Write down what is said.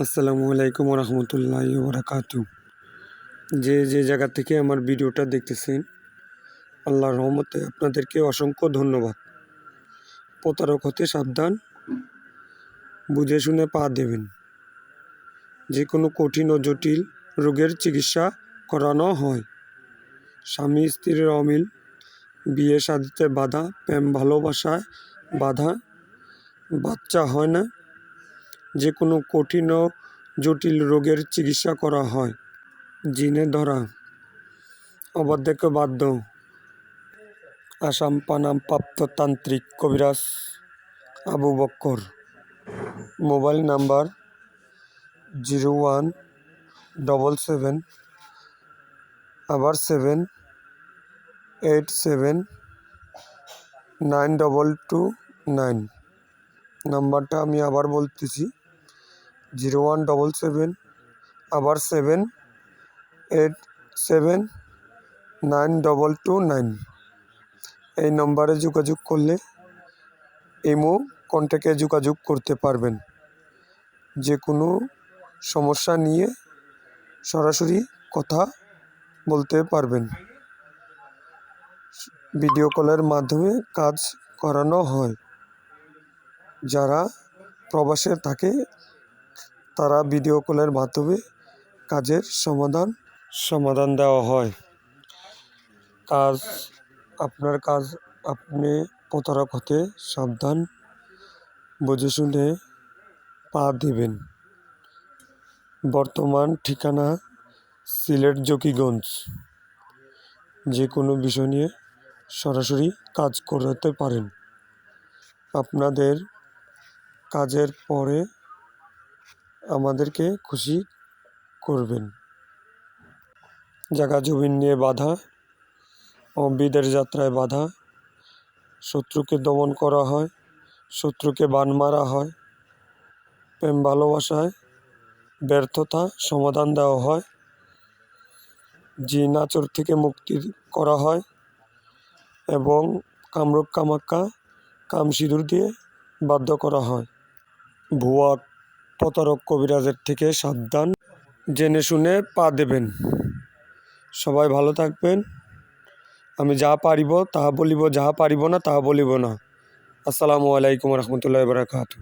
আসসালামু আলাইকুম রহমতুল্লাহি ওয়া বারাকাতু। যে জায়গা থেকে আমার ভিডিওটা দেখতেছেন, আল্লাহর রহমতে আপনাদেরকে অসংখ্য ধন্যবাদ। প্রতারক হতে সাবধান, বুঝে শুনে পা দেবেন। যে কোনো কঠিন ও জটিল রোগের চিকিৎসা করানো হয়। স্বামী স্ত্রীর অমিল, বিয়ে শাদিতে বাধা, প্রেম ভালোবাসায় বাধা, বাচ্চা হয় না, যে কোনো কঠিন ও জটিল রোগের চিকিৎসা করা হয়। জিনে ধরা, অবাধ্যকে বাধ্য, আসাম পানাম প্রাপ্ত তান্ত্রিক কবিরাজ আবু বক্কর। Mobile number 0177 7879229। নাম্বারটা আমি আবার বলতেছি, 0177 7879229। এই নম্বরে যোগাযোগ করলে ইমো কন্ট্যাক্টে যোগাযোগ করতে পারবেন। যে কোনো সমস্যা নিয়ে সরাসরি কথা বলতে পারবেন। ভিডিও কলের মাধ্যমে কাজ করানো হয়। যারা প্রবাসে থাকে তারা ভিডিও কলের মাধ্যমে কাজের সমাধান দেওয়া হয়। আপনার কাজ, আপনি প্রতারক হতে সাবধান, বুঝে শুনে পা দেবেন। বর্তমান ঠিকানা সিলেট জকিগঞ্জ। যে কোনো বিষয় নিয়ে সরাসরি কাজ করতে পারেন। আপনাদের কাজের পরে আমাদেরকে খুশি করবেন। জায়গা জমি নিয়ে বাধা ও বিদেশ যাত্রায় বাধা, শত্রুকে দমন করা হয়, শত্রুকে বান মারা হয়, প্রেম ভালোবাসায় ব্যর্থতা সমাধান দেওয়া হয়, জিন আচর থেকে মুক্তি করা হয় এবং কামরূপ কামাক্কা কামসিঁদুর দিয়ে বাধ্য করা হয়। ভুয়া প্রতারক কবিরাজের থেকে সাবধান, জেনে শুনে পা দেবেন। সবাই ভালো থাকবেন। আমি যা পারিব তাহা বলিব, যাহা পারিব না তাহা বলিব না। আসসালামু আলাইকুম রহমতুল্লাহি ওয়া বারাকাতুহু।